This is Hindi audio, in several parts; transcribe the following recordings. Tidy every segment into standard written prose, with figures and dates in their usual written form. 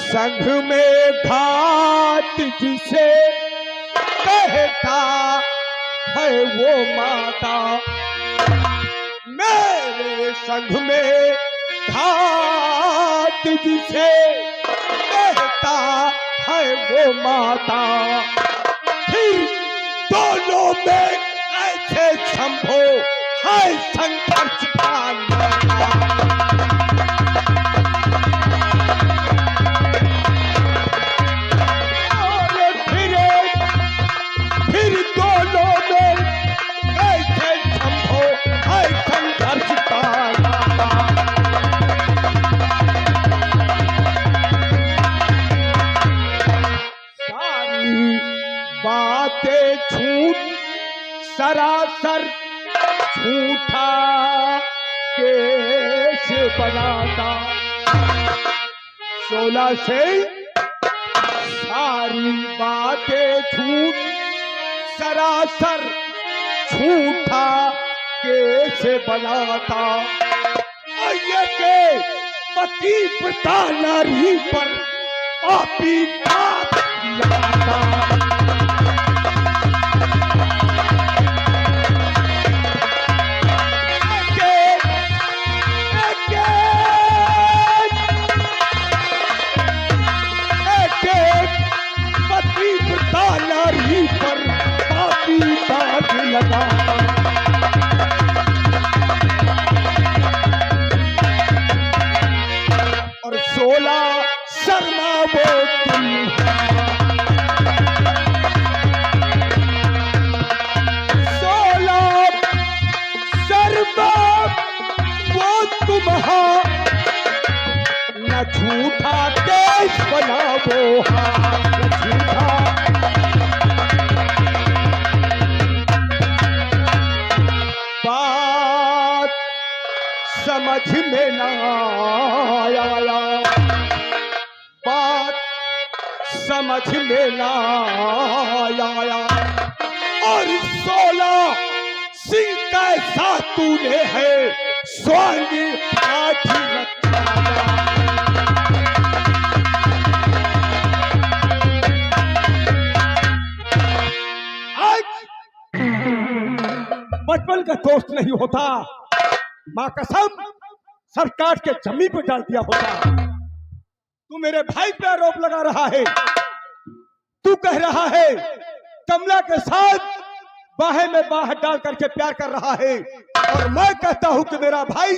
संग में घाट जिसे कहता है वो माता, मेरे संग में घाट जिसे कहता है वो माता, फिर दोनों में ऐसे संभो है संघर्ष का नाता। फिर दोनों में ऐसे संभो है संघर्ष का नाता। सारी बातें झूठ सरासर झूठा कैसे बनाता, 16 से सारी बातें झूठ सरासर झूठा कैसे बनाता, ये के पति पिता नारी पर पापी बात लगाता। नारी पर पापी दाग लगाता। और 16 शर्मा वो तुम, 16 शर्मा वो तुम न झूठा केस बनावो, न झूठा बात समझ में ना आया, बात समझ में ना आया। और 16 सिंह कैसा तूने है स्वांग आठी रखाया। बचपन का दोस्त नहीं होता, मां कसम सर काट के जमीन पर डाल दिया होता। तू मेरे भाई पे आरोप लगा रहा है, तू कह रहा है कमला के साथ बाहें में बाह डाल करके प्यार कर रहा है, और मैं कहता हूं कि मेरा भाई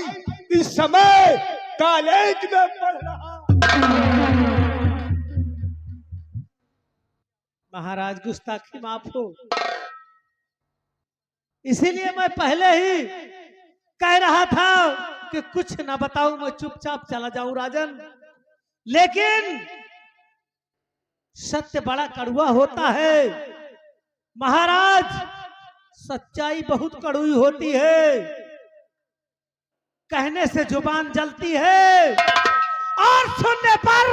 इस समय कॉलेज में पढ़ रहा। महाराज गुस्ताखी माफ हो, इसीलिए मैं पहले ही कह रहा था कि कुछ ना बताऊं, मैं चुपचाप चला जाऊं राजन। लेकिन सत्य बड़ा कड़वा होता है महाराज, सच्चाई बहुत कड़वी होती है, कहने से जुबान जलती है और सुनने पर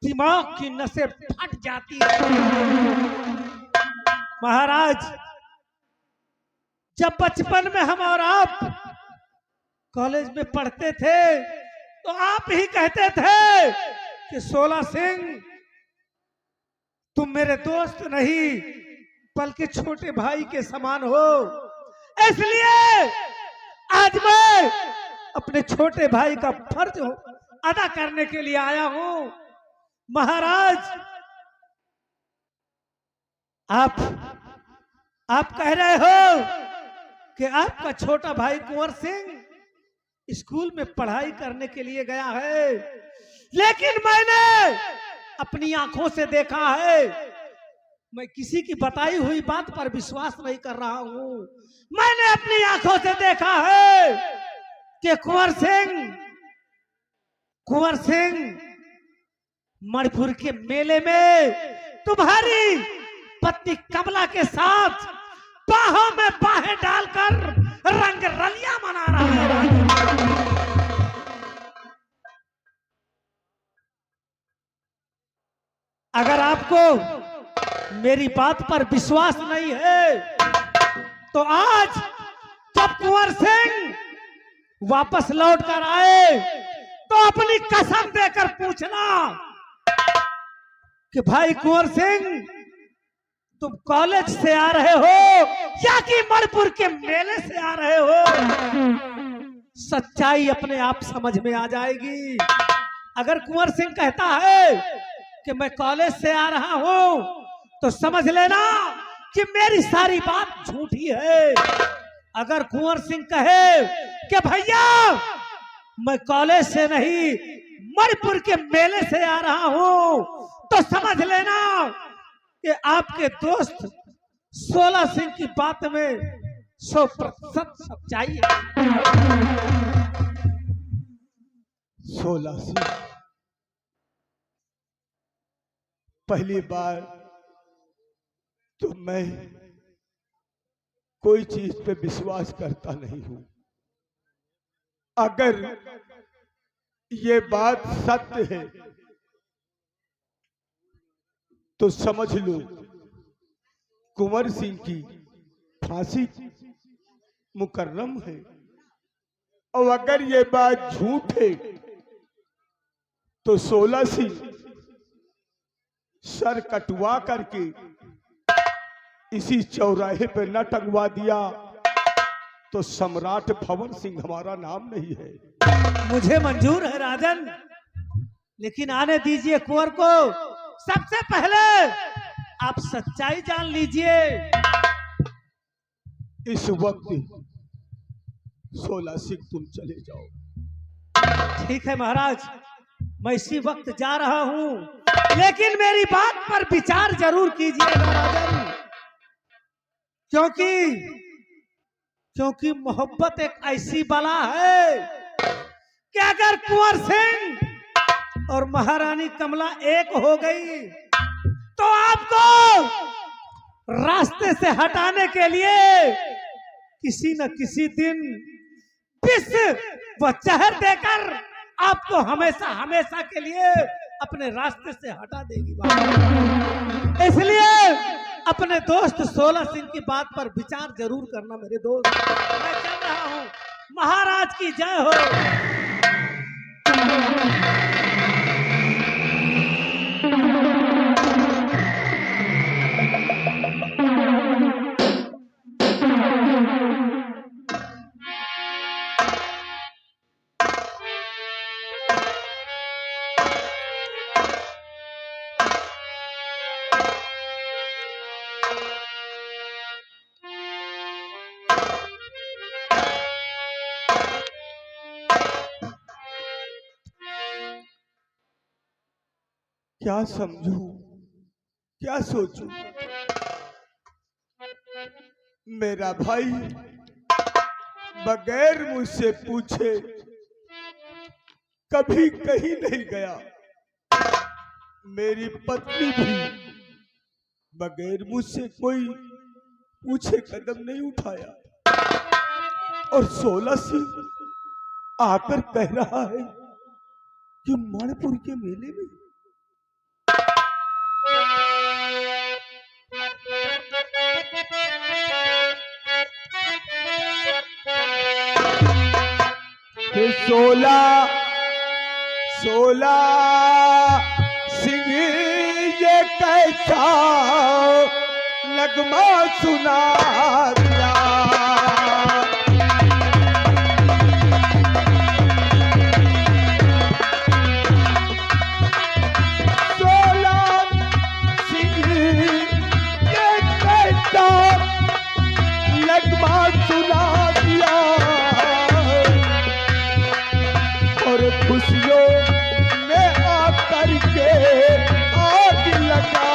दिमाग की नसें फट जाती है। महाराज जब बचपन में हम और आप कॉलेज में पढ़ते थे तो आप ही कहते थे कि 16 सिंह तुम मेरे दोस्त नहीं बल्कि छोटे भाई के समान हो, इसलिए आज मैं अपने छोटे भाई का फर्ज अदा करने के लिए आया हूं। महाराज आप कह रहे हो कि आपका छोटा भाई कुंवर सिंह स्कूल में पढ़ाई करने के लिए गया है, लेकिन मैंने अपनी आंखों से देखा है, मैं किसी की बताई हुई बात पर विश्वास नहीं कर रहा हूं। मैंने अपनी आंखों से देखा है कि कुंवर सिंह मणिपुर के मेले में तुम्हारी पत्नी कमला के साथ बाहों में बाहें डालकर रंग रलियां मना रहा है। अगर आपको मेरी बात पर विश्वास नहीं है तो आज जब कुंवर सिंह वापस लौट कर आए तो अपनी कसम देकर पूछना कि भाई कुंवर सिंह, तुम कॉलेज से आ रहे हो या कि मणिपुर के मेले से आ रहे हो, सच्चाई अपने आप समझ में आ जाएगी। अगर कुंवर सिंह कहता है कि मैं कॉलेज से आ रहा हूं, तो समझ लेना कि मेरी सारी बात झूठी है। अगर कुंवर सिंह कहे कि भैया मैं कॉलेज से नहीं मणिपुर के मेले से आ रहा हूं, तो समझ लेना कि आपके दोस्त 16 सिंह की बात में 100% सच्चाई है। 16 सिंह, पहली बार तो मैं कोई चीज पे विश्वास करता नहीं हूं। अगर ये बात सत्य है तो समझ लो कुंवर सिंह की फांसी मुकर्रम है, और अगर ये बात झूठ है तो 16 सिंह सर कटवा करके इसी चौराहे पे न टंगवा दिया तो सम्राट भवन सिंह हमारा नाम नहीं है। मुझे मंजूर है राजन, लेकिन आने दीजिए कुंवर को। सबसे पहले आप सच्चाई जान लीजिए। इस वक्त 16 सिंह तुम चले जाओ। ठीक है महाराज, मैं इसी वक्त जा रहा हूं, लेकिन मेरी बात पर विचार जरूर कीजिएगा राजन, क्योंकि मोहब्बत एक ऐसी बला है कि अगर कुंवर सिंह और महारानी कमला एक हो गई तो आपको रास्ते से हटाने के लिए किसी न किसी दिन विष व जहर देकर आपको हमेशा हमेशा के लिए अपने रास्ते से हटा देगी। इसलिए अपने दोस्त 16 सिंह की बात पर विचार जरूर करना मेरे दोस्त। मैं चल रहा हूं, महाराज की जय हो। क्या समझूं, क्या सोचूं? मेरा भाई बगैर मुझसे पूछे कभी कहीं नहीं गया, मेरी पत्नी भी बगैर मुझसे कोई पूछे कदम नहीं उठाया, और 16 सिंह आकर कह रहा है कि मणिपुर के मेले में फिर 16 सिंह ये कैसा नगमा सुना दिया। खुशियों में आकर के आग लगा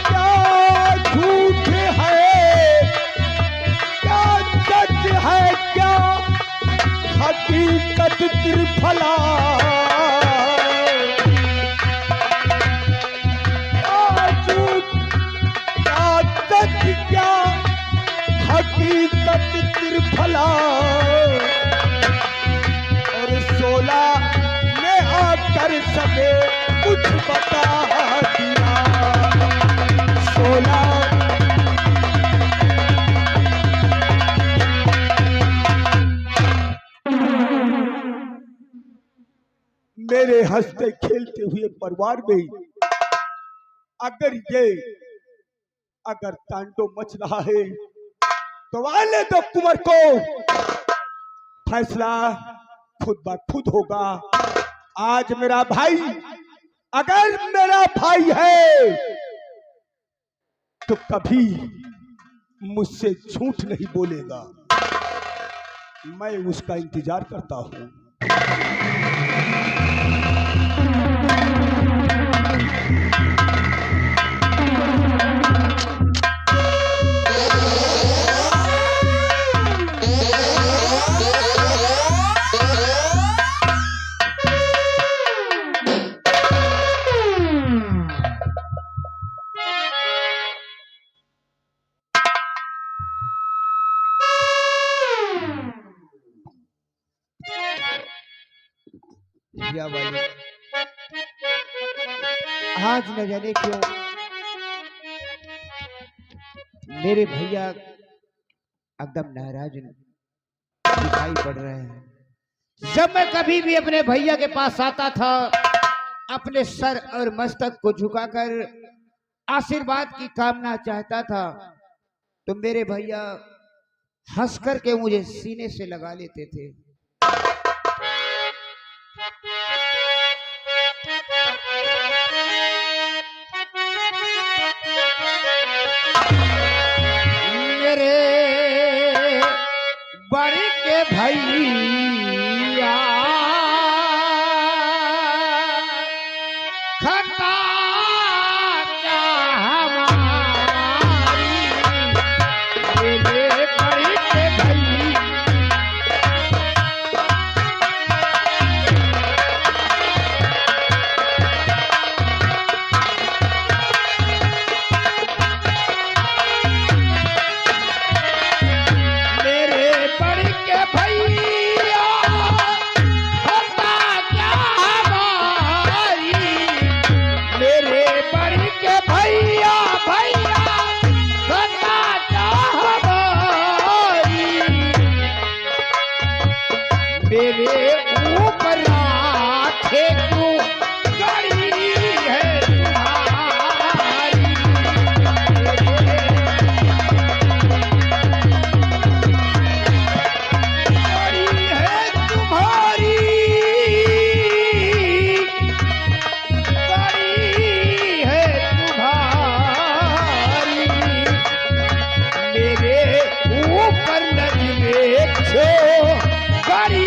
क्या झूठ है, क्या सच है, क्या हकीकत त्रिफला, क्या झूठ, क्या सच, क्या हकीकत त्रिफला, और 16 ने आकर सके कुछ बता दिया। 16 महाराज हंसते खेलते हुए परिवार में अगर तांडव मच रहा है तो आने दो कुंवर को, फैसला खुद ब खुद होगा। आज मेरा भाई अगर मेरा भाई है तो कभी मुझसे झूठ नहीं बोलेगा। मैं उसका इंतजार करता हूं। भैया वाली आज न जाने क्यों मेरे भैया एकदम नाराज दिखाई पड़ रहे हैं। जब मैं कभी भी अपने भैया के पास आता था, अपने सर और मस्तक को झुकाकर आशीर्वाद की कामना चाहता था, तो मेरे भैया हंस करके मुझे सीने से लगा लेते थे। मेरे बड़े के भैया खता क्या हमारी, मेरे बड़े के भैया मेरे ऊपर राखे क्यों गड़ी है तुम्हारी, गड़ी है तुम्हारी, गड़ी है तुम्हारी, मेरे ऊपर नजरे छो गड़ी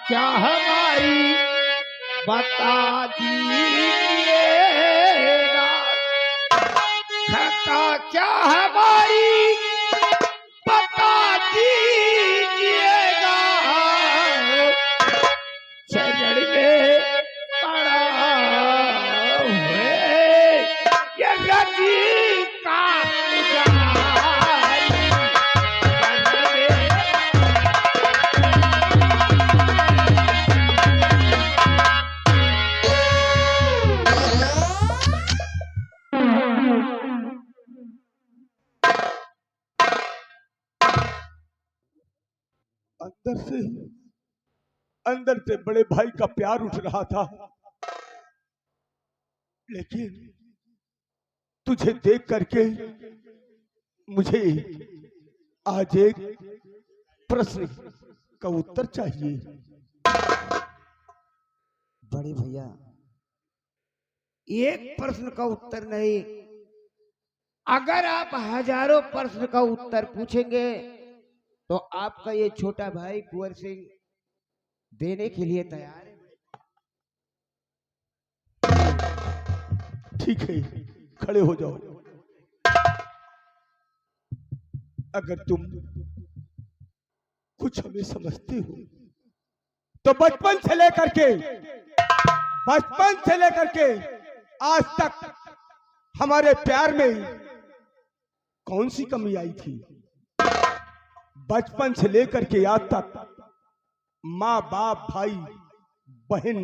क्या हमारी बता दीजिएगा, खता क्या हमारी बता दीजिएगा, चरण में पड़ा हुए ये रजी का अंदर से बड़े भाई का प्यार उठ रहा था, लेकिन तुझे देख करके मुझे आज एक प्रश्न का उत्तर चाहिए। बड़े भैया, एक प्रश्न का उत्तर नहीं, अगर आप हजारों प्रश्न का उत्तर पूछेंगे तो आपका ये छोटा भाई कुंवर सिंह देने के लिए तैयार है। ठीक है, खड़े हो जाओ। अगर तुम कुछ हमें समझते हो तो बचपन से लेकर के आज तक हमारे प्यार में कौन सी कमी आई थी। बचपन से लेकर के आज तक माँ बाप भाई बहन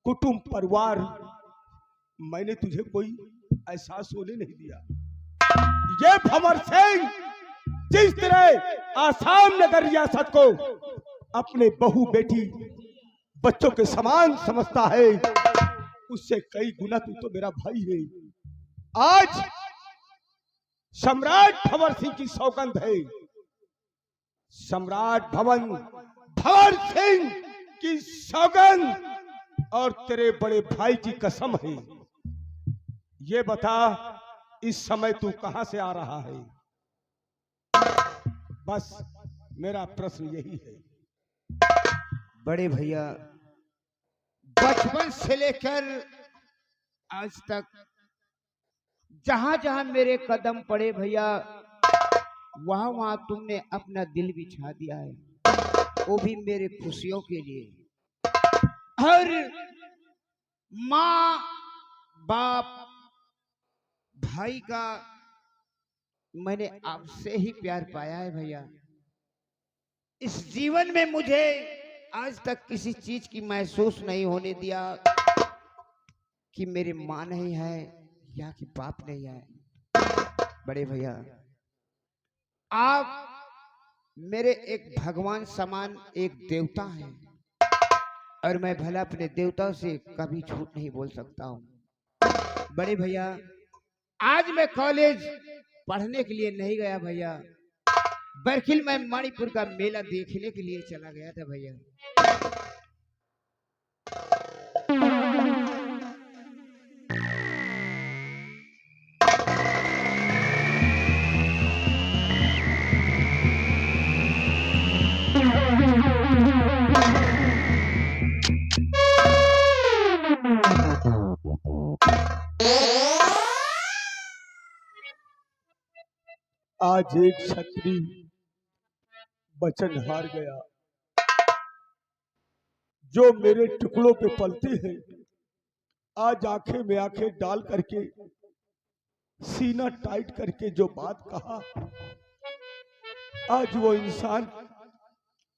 कुटुंब परिवार, मैंने तुझे कोई एहसास होने नहीं दिया। ये भंवर सिंह जिस तरह आसाम नगर रियासत को अपने बहू बेटी बच्चों के समान समझता है, उससे कई गुना तू तो मेरा भाई है। आज सम्राट भंवर सिंह की सौगंध है, सम्राट भंवर सिंह की सौगंध और तेरे बड़े भाई की कसम है। ये बता इस समय तू कहां से आ रहा है? बस मेरा प्रश्न यही है। बड़े भैया, बचपन से लेकर आज तक जहां जहां मेरे कदम पड़े भैया, वहां वहां तुमने अपना दिल बिछा दिया है, वो भी मेरे खुशियों के लिए। और माँ बाप भाई का मैंने आपसे ही प्यार पाया है भैया। इस जीवन में मुझे आज तक किसी चीज की महसूस नहीं होने दिया कि मेरी माँ नहीं है या कि बाप नहीं है। बड़े भैया, आप मेरे एक भगवान समान एक देवता हैं, और मैं भला अपने देवताओं से कभी झूठ नहीं बोल सकता हूँ। बड़े भैया, आज मैं कॉलेज पढ़ने के लिए नहीं गया भैया, बरखिल मैं मणिपुर का मेला देखने के लिए चला गया था भैया। आज एक क्षत्रिय वचन हार गया, जो मेरे टुकड़ों पे पलते हैं। आज आंखें में आंखें डाल करके, सीना टाइट करके जो बात कहा, आज वो इंसान,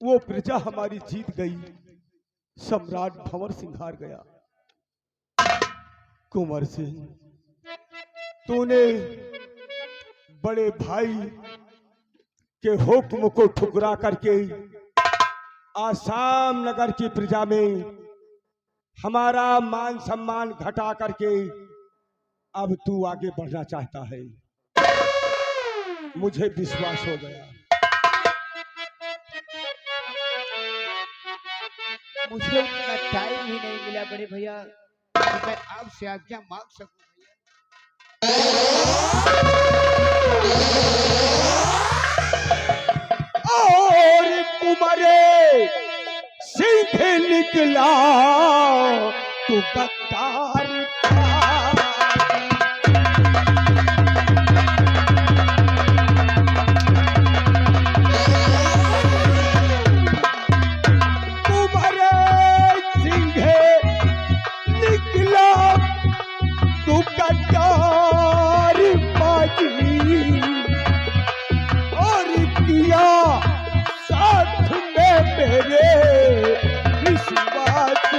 वो प्रजा हमारी जीत गई। सम्राट भंवर सिंह हार गया। कुंवर सिंह, तूने बड़े भाई के हुक्म को ठुकरा करके आसाम नगर की प्रजा में हमारा मान सम्मान घटा करके अब तू आगे बढ़ना चाहता है। मुझे विश्वास हो गया। मुझे उतना टाइम ही नहीं मिला बड़े भैया कि मैं आपसे आज्ञा मांग सकूं और कुमारे सिंह निकला तू गद्दार कुमारे सिंह निकला तू गद्दार बाजी और किया साथ में मेरे विश्वास।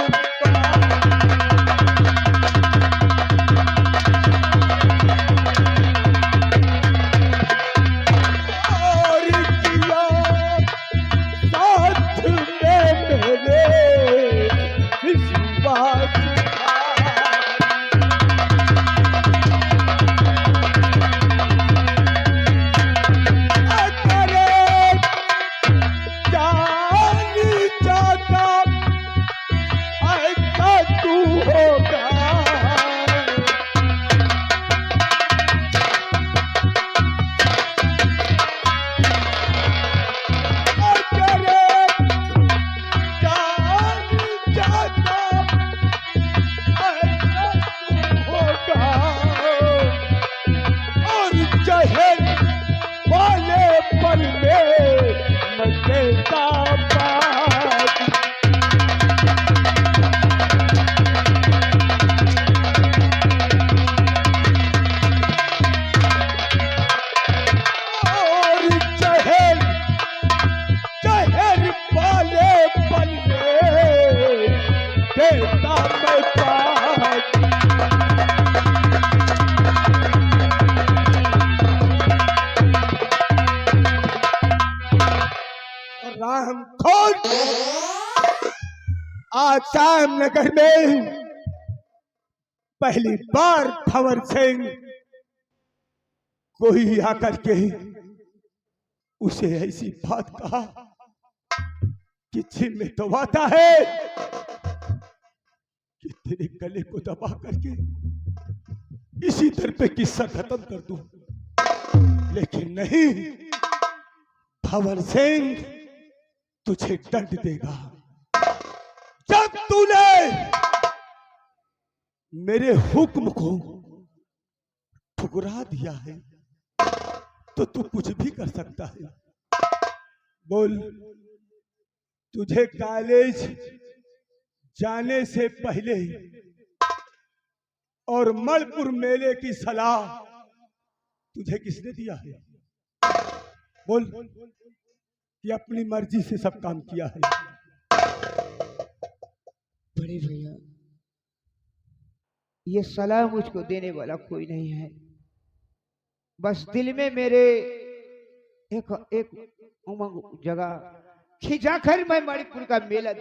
राम खोर आज श्यामनगर में पहली बार भंवर सिंह कोई आकर के उसे ऐसी बात कहा कि जिन में तो आता है कि तेरे गले को दबा करके इसी दर पे किस्सा खत्म कर दूं, लेकिन नहीं, भंवर सिंह तुझे दंड देगा। जब तूने मेरे हुक्म को ठुकरा दिया है तो तू कुछ भी कर सकता है। बोल, तुझे कॉलेज जाने से पहले और मलपुर मेले की सलाह तुझे किसने दिया है? बोल कि अपनी मर्जी से सब काम किया है। बड़े भैया, ये सलाह मुझको देने वाला कोई नहीं है। बस दिल में मेरे एक उमंग जगह खिंचाकर मैं मणिपुर का मेला